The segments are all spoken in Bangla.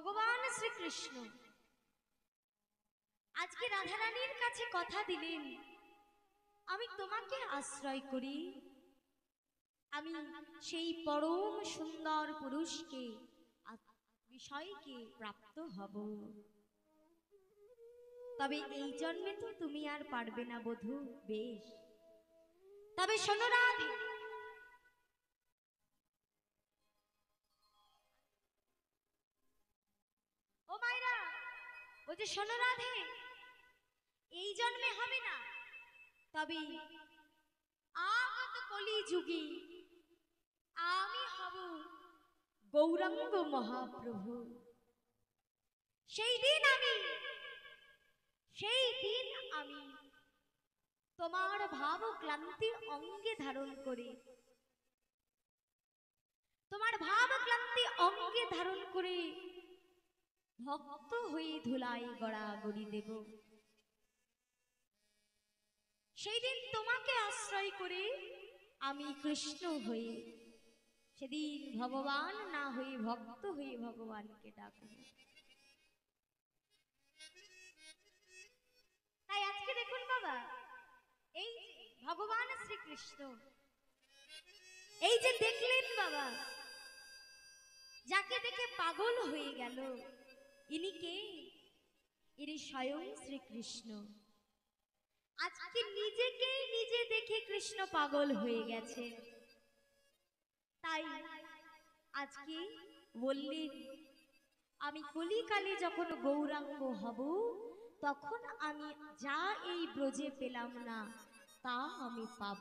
ভগবান শ্রীকৃষ্ণ আজকে রাধারানীর কাছে কথা দিলেন, আমি তোমাকে আশ্রয় করি, আমি সেই পরম সুন্দর পুরুষকে বিষয়কে প্রাপ্ত হব। তবে এই জন্মে তো তুমি আর পারবে না বধূ, বেশ তবে শোনো রাধে, ও মায়েরা, ও যে শোনো রাধে, এই জন্মে হবে না, তবে আগত কলি যুগে আমি হব গৌরাঙ্গ মহাপ্রভু। সেই দিন আমি তোমার ভাব ক্লান্তি অঙ্গে ধারণ করে, তোমার ভাব ক্লান্তি অঙ্গে ধারণ করে ভক্ত হয়ে ধুলাই গড়াগড়ি দেব। সেই দিন তোমাকে আশ্রয় করে আমি কৃষ্ণ হয়ে, সেদিন ভগবান না হয়ে ভক্ত হয়ে ভগবানকে ডাকব। তাই আজকে দেখুন বাবা, এই ভগবান শ্রীকৃষ্ণ এই যে দেখলেন বাবা, যাকে দেখে পাগল হয়ে গেল, ইনি কে? ইনি স্বয়ং শ্রীকৃষ্ণ। আজকে নিজেকে নিজে দেখে কৃষ্ণ পাগল হয়ে গেছে। তাই আজকে বললেন, আমি কলিকালে যখন গৌরাঙ্গ হব, তখন আমি যা এই ব্রজে পেলাম না তা আমি পাব।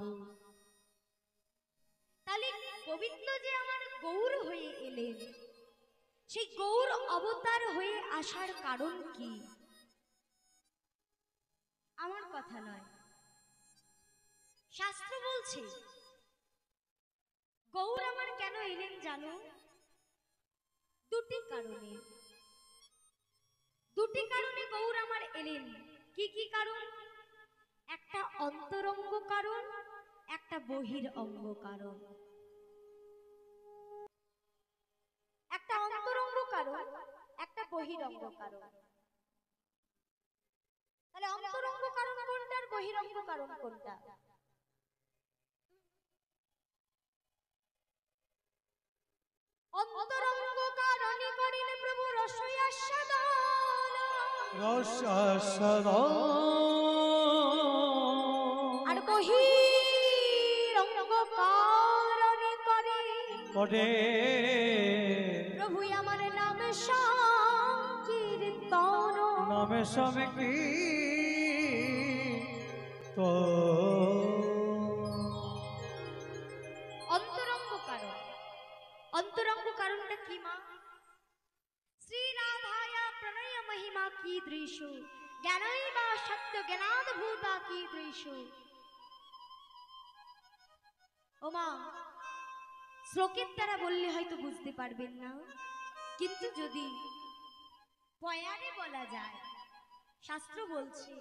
তাহলে গোবিন্দ যে আমার গৌর হয়ে এলেন, সেই গৌর অবতার হয়ে আসার কারণ কি? আমার কথা নয়, শাস্ত্র বলছে গৌর আমার কেন এলেন জানো? দুটি কারণে গৌর আমার এলেন। কি কি কারণ? একটা অন্তরঙ্গ কারণ, একটা বহির অঙ্গ কারণ। একটা অন্তরঙ্গ কারণ, একটা বহিরঙ্গ কারণ। তাহলে অন্তরঙ্গ কারণ কোনটা আর বহিরঙ্গ কারণ কোনটা? অন্তরঙ্গ কারণে করিলে প্রভু রসাস্বাদন, আর বহিরঙ্গ কারণে করে প্রভু আমার নাম সংকীর্তন, নামে অন্তরঙ্গ কারণ। অন্তরঙ্গ কারণটা কি মা? শ্রী রাধায়া প্রণয় মহিমা কি দৃশ্য, জ্ঞানই বা সত্য জ্ঞানাদ্ভুতা কি দৃশ্য। ও মা, শ্লোকের দ্বারা বললে হয়তো বুঝতে পারবেন না, কিন্তু যদি পয়ারে বলা যায়, শাস্ত্র বলছে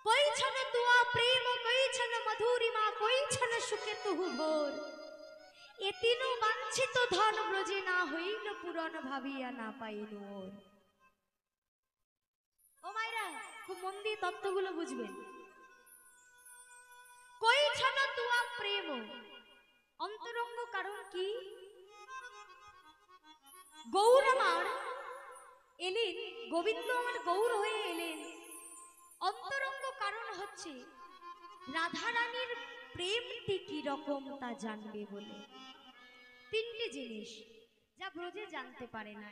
কই ছন তুয়া প্রেম, কই ছন মধুরিমা, কই ছন সুখে তুহু ভোর, এ তিনু বাঞ্ছিত ধন ব্রজে না হইল পুরন, ভাবিয়া না পাইল ওর। ও মায়েরা, খুব মন দিয়ে তত্ত্বগুলো বুঝবেন। কই ছন তুয়া প্রেম, অন্তরঙ্গ কারণ কি? গৌর আমার এলেন, গোবিন্দ আমার গৌর হয়ে এলেন। অন্তরঙ্গ কারণ হচ্ছে রাধারানীর প্রেমটি কি রকম তা জানবে বলে। তিনটি জিনিস যা ব্রজে জানতে পারে না।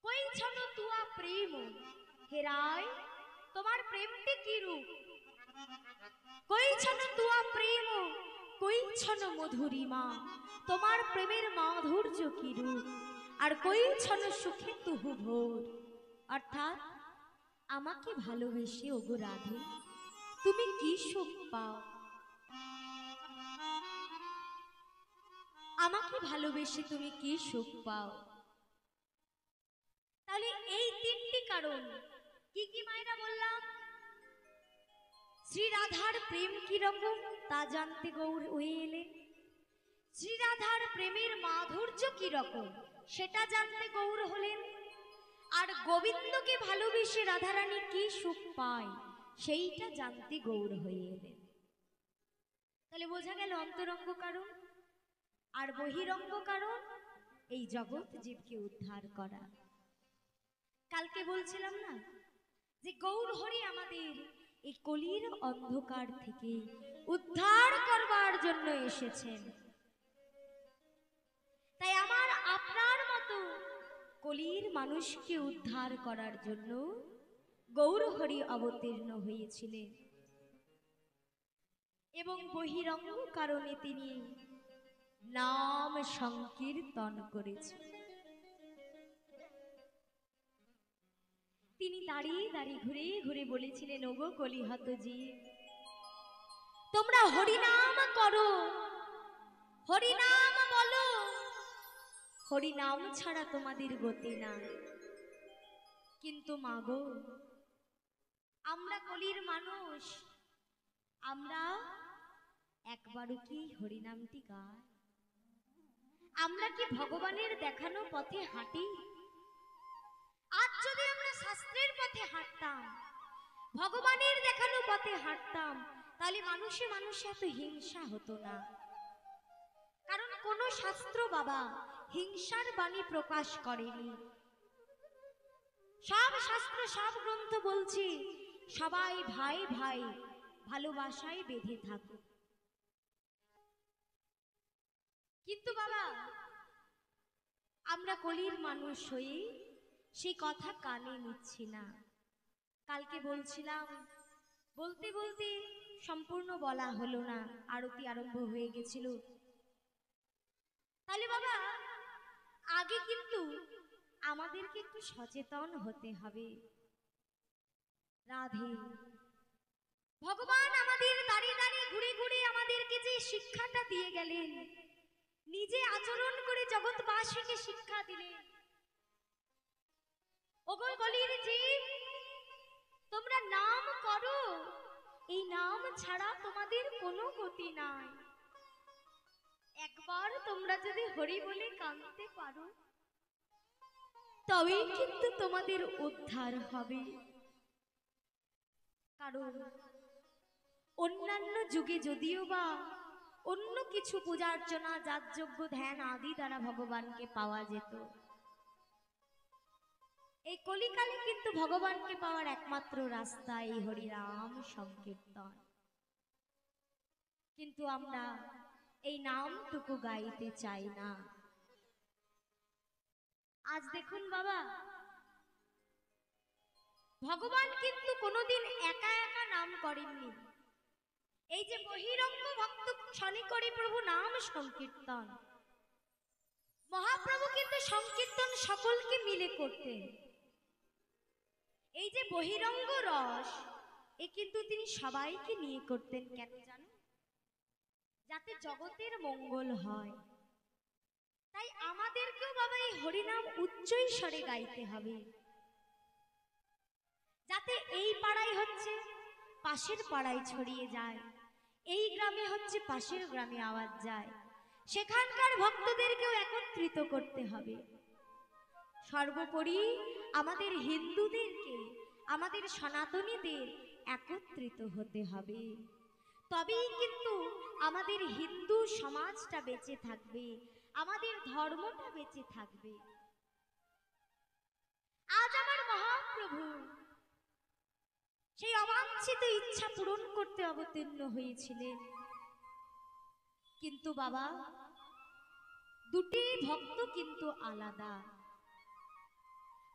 কই ছন তুয়া প্রেম, হে রায় তোমার প্রেমটি কি রূপ? কই ছন তুয়া প্রেম, কই ছন মধুরিমা, তোমার প্রেমের মাধুর্য কি রূপ? আর কই ছন সুখে তুহু ভোর, অর্থাৎ আমাকে ভালোবেসে ওগো রাধে তুমি কি সুখ পাও? আমাকে ভালোবেসে তুমি কি সুখ পাও? তাহলে এই তিনটি কারণ কি কি মায়েরা বললাম? শ্রী রাধার প্রেম কি রকম তা জানতে গৌর হয়ে এলেন। শ্রী রাধার প্রেমের মাধুর্য কি রকম সেটা জানতে গৌর হলেন, আর গোবিন্দকে ভালোবেসে রাধারানী কি সুখ পায় সেইটা জানতে গৌর হয়ে এলেন। তাহলে বোঝা গেল অন্তরঙ্গ কারণ আর বহিরঙ্গ কারণ এই জগৎ জীবকে উদ্ধার করা। কালকে বলছিলাম না যে গৌর হরি আমাদের এই কলির অন্ধকার থেকে উদ্ধার করবার জন্য এসেছেন। তাই আমার আপনার মতো কলির মানুষকে উদ্ধার করার জন্য গৌর হরি অবতীর্ণ হয়েছিলেন এবং বহিরঙ্গ কারণে তিনি নাম সংকীর্তন করেছেন। তিনি দাঁড়িয়ে দাঁড়িয়ে ঘুরে ঘুরে বলেছিলেন, ওগো কলিহত জীব, তোমরা হরিনাম করো, হরিনাম বলো, হরিনাম ছাড়া তোমাদের গতি নাই। কিন্তু মাগো, আমরা কলির মানুষ, আমরা একবারও কি হরিনামটি গাই? আমরা কি ভগবানের দেখানো পথে হাঁটি? আজ যদি আমরা শাস্ত্রের পথে হাঁটতাম, ভগবানের দেখানো পথে হাঁটতাম, তাহলে মানুষে মানুষে এত হিংসা হতো না। কারণ কোন শাস্ত্র বাবা হিংসার বাণী প্রকাশ করেনি। সব শাস্ত্র সব গ্রন্থ বলছে সবাই ভাই ভাই ভালোবাসায় বেঁধে থাকো। কিন্তু বাবা আমরা কলির মানুষ হয়ে সেই কথা কানে নিচ্ছি না। কালকে বলছিলাম, বলতে বলতে সম্পূর্ণ বলা হলো না, আরতি আরম্ভ হয়ে গেছিল। তাহলে বাবা আগে কিন্তু আমাদেরকে একটু সচেতন হতে হবে। রাধে ভগবান আমাদের দাঁড়িয়ে দাঁড়িয়ে ঘুরে ঘুরে আমাদেরকে যে শিক্ষাটা দিয়ে গেলেন, নিজে আচরণ করে জগৎবাসীকে শিক্ষা দিলেন। ওগো কলির জীব, তোমরা নাম করো, এই নাম ছাড়া তোমাদের কোনো গতি নাই। একবার তোমরা যদি হরি বলে কাঁদতে পারো, তবেই কিন্তু তোমাদের উদ্ধার হবে। কারণ অন্যান্য যুগে যদিও বা অন্য কিছু পূজা অর্চনা যাগযজ্ঞ ধ্যান আদি দ্বারা ভগবানকে পাওয়া যেত, এই কলিকালে কিন্তু ভগবানকে পাওয়ার একমাত্র রাস্তা এই হরিনাম সংকীর্তন। কিন্তু আমরা এই নামটুকু গাইতে চাই না। আজ দেখুন বাবা, ভগবান কিন্তু কোনোদিন একা একা নাম করেননি। এই যে বহিরঙ্গ ভক্ত শনি করে প্রভু নাম সংকীর্তন, মহাপ্রভু কিন্তু সংকীর্তন সকলকে মিলে করতেন। এই যে বহিরঙ্গ রস, এ কিন্তু তিনি সবাইকে নিয়ে করতেন। কেন জানো? যাতে জগতের মঙ্গল হয়। তাই আমাদেরকেও বাবা এই হরিনাম উচ্চ স্বরে গাইতে হবে, যাতে এই পাড়ায় হচ্ছে পাশের পাড়ায় ছড়িয়ে যায়, এই গ্রামে হচ্ছে পাশের গ্রামে আওয়াজ যায়, সেখানকার ভক্তদেরকেও একত্রিত করতে হবে। সর্বোপরি আমাদের হিন্দুদেরকে, আমাদের সনাতনীদের একত্রিত হতে হবে। তবেই কিন্তু আমাদের হিন্দু সমাজটা বেঁচে থাকবে, আমাদের ধর্মটা বেঁচে থাকবে। আজ আমার মহাপ্রভু সেই অবাঞ্ছিত ইচ্ছা পূরণ করতে অবতীর্ণ হয়েছিলেন। কিন্তু বাবা দুটি ভক্ত কিন্তু আলাদা।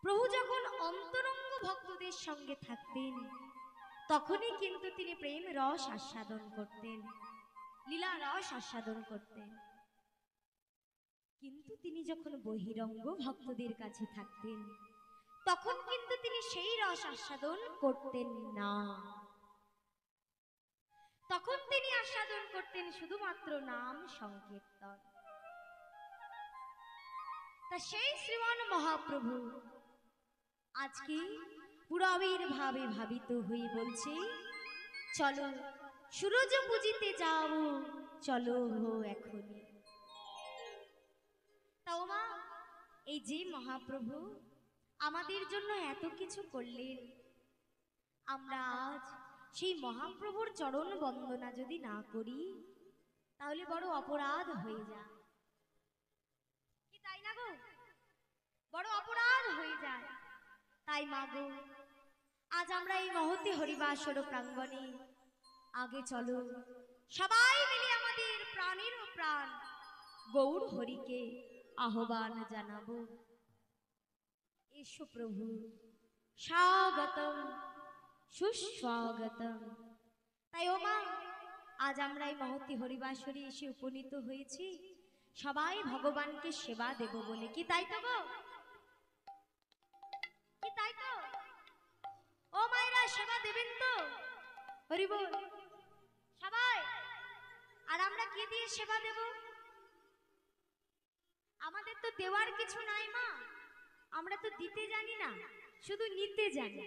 প্রভু যখন অন্তরঙ্গ ভক্তদের সঙ্গে থাকতেন, তখনই কিন্তু তিনি প্রেম রস আস্বাদন করতেন, লীলা রস আস্বাদন করতেন। কিন্তু তিনি যখন বহিরঙ্গ ভক্তদের কাছে থাকতেন, তখন কিন্তু তিনি সেই রস আস্বাদন করতেন না। তখন তিনি আস্বাদন করতেন শুধুমাত্র নাম সংকীর্তন। তা সেই শ্রীমান মহাপ্রভু আজকে পুরাবীর ভাবে ভাবিত হয়ে বলছে, চলো সূরজ পূজিতে যাও, চলো হো এখনই। এই যে মহাপ্রভু আমাদের জন্য এত কিছু করলেন, আমরা আজ সেই মহাপ্রভুর চরণ বন্দনা যদি না করি তাহলে বড় অপরাধ হয়ে যায়, কি তাই না গো? বড় অপরাধ হয়ে যায়। তাই মা গো, আজ আমরা এই মহতি হরিবাসর প্রাঙ্গণে আগে চলো সবাই মিলে আমাদের প্রাণের প্রাণ গৌর হরিকে আহ্বান জানাবো। এসো প্রভু, স্বাগতম সুস্বাগতম। তাই ও মা, আজ আমরা এই মহতি হরিবাসরে এসে উপনীত হয়েছি সবাই ভগবানকে সেবা দেব বলে, কি তাই তো গো? কি তাই তো? ও মায়েরা সেবা দেবেন তো? হরি বল সবাই। আর আমরা কি দিয়ে সেবা দেব? আমাদের তো দেওয়ার কিছু নাই মা, আমরা তো দিতে জানি না, শুধু নিতে জানি,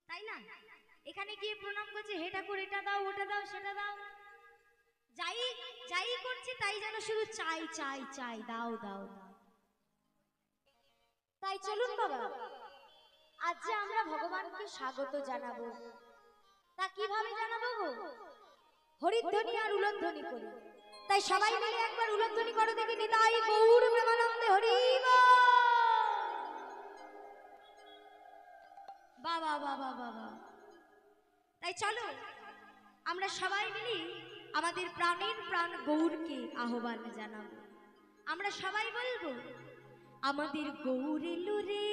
তাই না? এখানে গিয়ে প্রণাম করছি, হে ঠাকুর এটা দাও, ওটা দাও, সেটা দাও, যাই যাই করছি তাই যেন শুধু চাই চাই চাই, দাও দাও দাও। তাই চলুন বাবা, আজ যে আমরা ভগবানকে স্বাগত জানাবো, তা কিভাবে জানাবো গো? হরিধ্বনি আর উলধ্বনি করি। তাই সবাই মিলে একবার উলধ্বনি করো দেখি, নিতাই গৌর প্রেমানন্দে হরি বাবা বাবা বাবা। তাই চলো আমরা সবাই মিলে আমাদের প্রাণের প্রাণ গৌরকে আহ্বান জানাবো। আমরা সবাই বলবো, আমাদের গৌর এলো রে,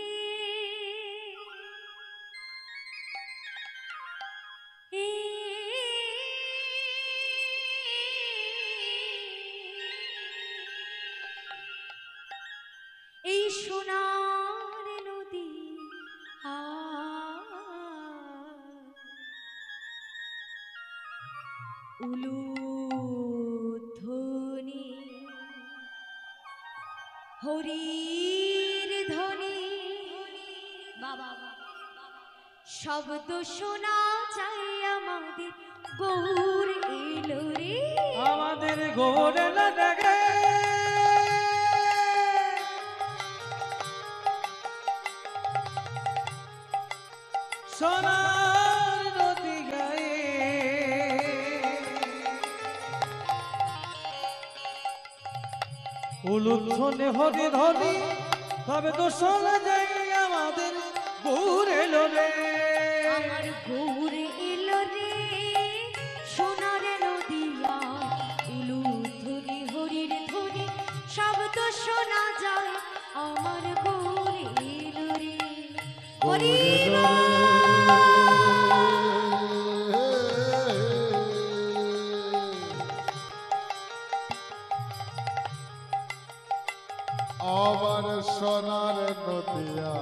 এই সোনার নদী উলুধ্বনি হরির ধ্বনি বাবা, শব্দ শোনা চাই আমাদের গৌর এলো রে, আমাদের গৌর এলো রে, সোনার নদী গায়ে উলুধ্বনি হরি ধ্বনি, তবে তো শোনা যায় আমাদের গৌর এলো রে, আমার গৌর এলো রে, সোনার নদিয়া উলুধ্বনি হরির ধ্বনি, শব্দ শোনা যায় আমার গৌর এলো রে, হরি আমার সোনার নদিয়া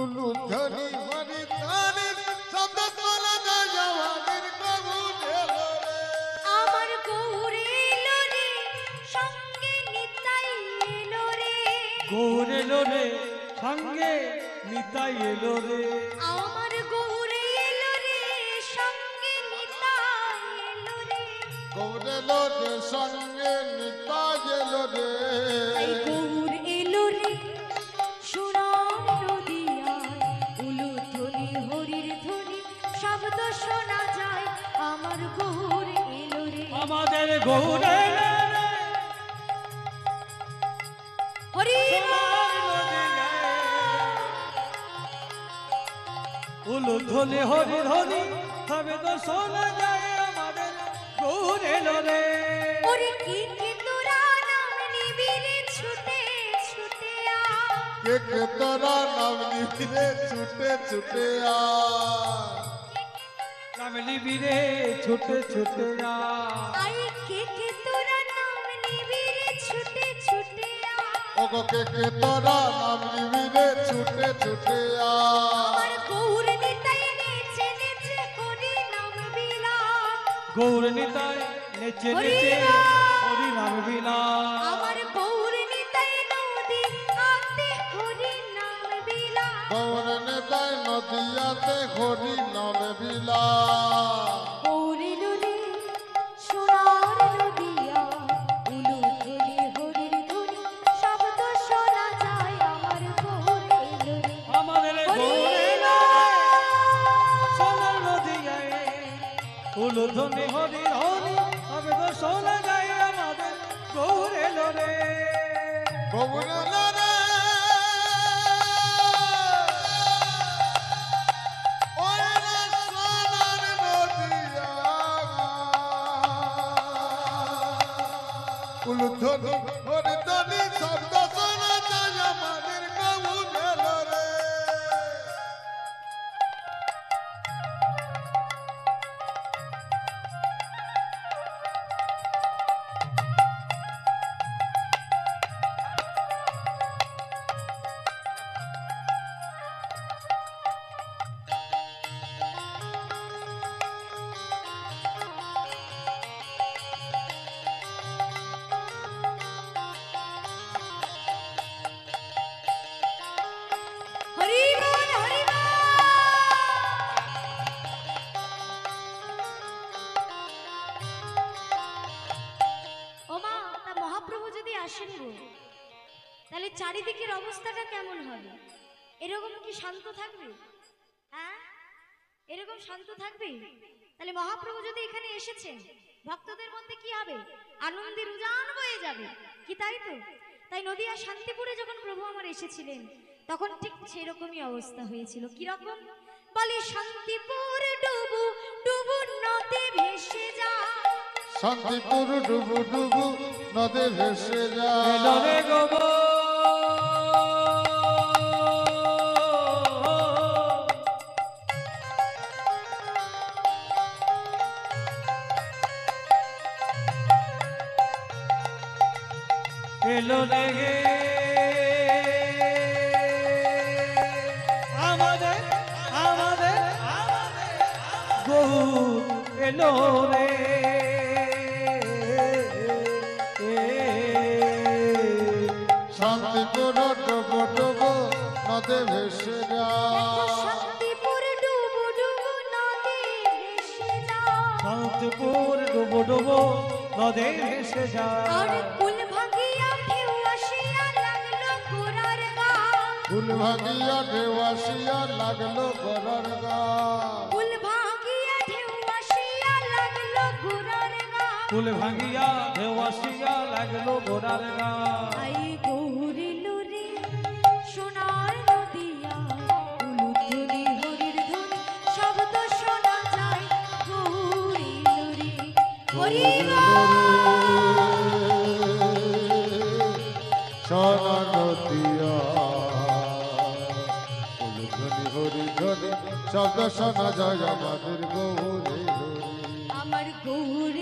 উলুধ্বনি হরি ধ্বনি, শব্দ শোনা যায় আমাদের গৌর এলো রে, আমার গৌর এলো রে, সঙ্গে নিতাই এলো রে, গৌর এলো রে, সঙ্গে নিতাই এলো রে, আমার গৌর এলো রে, সঙ্গে নিতাই এলো রে, গৌর এলো রে, সঙ্গে নিতাই এলো রে, তাই গৌর এলো রে, সোনার নদিয়ায় উলুধ্বনি হরির ধ্বনি, শব্দ শোনা যায় আমার গৌর এলো রে, আমাদের গৌর এলো রে, হরি উলুধ্বনি হরি ধ্বনি, তবে তো শোনা যায় আমাদের গৌর এলো রে, ওরে কি কি তোরা নাম নিবি রে, ছুটে ছুটে আ, কে তোরা নাম নিবি রে, ছুটে ছুটে আ, নাম নিবি রে, ছুটে ছুটে যা, আই কে কে তোরা নাম নিবি রে, ছুটে ছুটে আ, ওগো কে তোরা নাম নিবি রে, ছুটে ছুটে আ, আমার গৌর নিতাই নেচে নেচে হরি নাম বিলা, গৌর নিতাই নেচে নেচে হরি নাম বিনা, আমার গৌর নিতাই নদী আতে হরি নাম বিলা, গৌর নেতাই নদিয়াতে হরি নাম বিলা, গৌর এলো উলুধ্বনি হরি ধ্বনি হবে তো শোনা যায় আমাদের গৌর এলো রে। গৌর এলো রে, ওই রে সোনার নদিয়া। উলুধ্বনি হরি ধ্বনি শব্দ শোনা যায় আমাদের গৌর এলো রে। হরি বল হরি বল। ওমা, তা মহাপ্রভু যদি আসেন গো, তাহলে চারিদিকের অবস্থাটা কেমন হবে? এরকম কি শান্ত থাকবে? হ্যাঁ, এরকম শান্ত থাকবে? তাহলে মহাপ্রভু যদি এখানে এসেছেন, ভক্তদের মধ্যে কি হবে? আনন্দের উজান বয়ে যাবে, কি তাই তো? তাই নদিয়া শান্তিপুরে যখন প্রভু আমার এসেছিলেন, তখন ঠিক সেরকমই অবস্থা হয়েছিল। কি রকম? বলে শান্তিপুর ডুবু ডুবু নদী ভেসে যায়। শান্তিপুর ডুবু ডুবু নদে ভেসে এলো রে যায়। গোবর এলো রে আমাদের আমাদের গৌর এলো রে। শান্তিপুর ডুবু ডুবু নদে ভেসে যায়। শান্তিপুর ডুবু ডুবু নদী ভেসে যায়। শান্তিপুর ডুবো ডুবো নদে ভেসে আর যায়। কুল ভাঙিয়া ঢেউ আসিয়া লাগলো ঘোড়ার গান। ফুল ভাঙিয়া ঢেউ আসিয়া লাগলো গড়ার গান। কুল ভাঙিয়া ঢেউ আসিয়া লাগলো ঘোড়ার গান। কুল ভাঙিয়া ঢেউ আসিয়া লাগলো ঘোড়ার গান। আই গৌরিলো রে সোনার নদিয়া, উলুধ্বনি হরির ধ্বনি শব্দ শোনা যায়। গৌরিলো রে হরি সোনা নদিয়া, উলুধ্বনি হরি ধ্বনি শব্দ শোনা যায় আমাদের গৌরে হরি। আমার গৌর